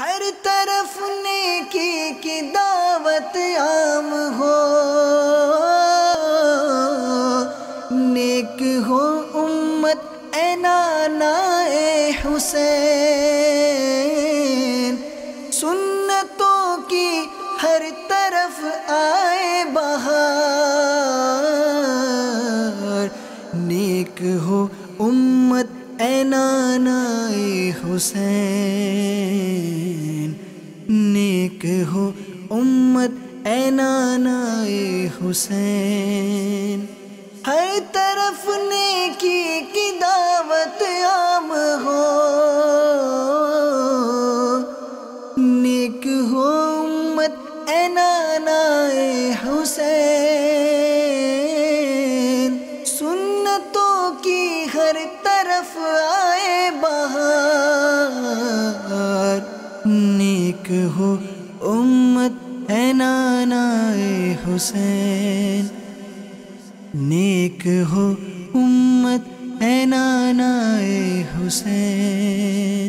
ہر طرف نیکی کی دعوت عام ہو، نیک ہو امت اے نانا اے حسین، سنتوں کی ہر طرف آئے بہار، نیک ہو امت اے نانا اے حسین، نیک ہو امت اے نانا اے حسین، ہر طرف نیکی کی دعوت عام ہو، نیک ہو امت اے نانا اے حسین، سنتوں کی ہر طرف آئے بہار، نیک ہو امت اے نانا اے حسین، نیک ہو امت اے نانا اے حسین۔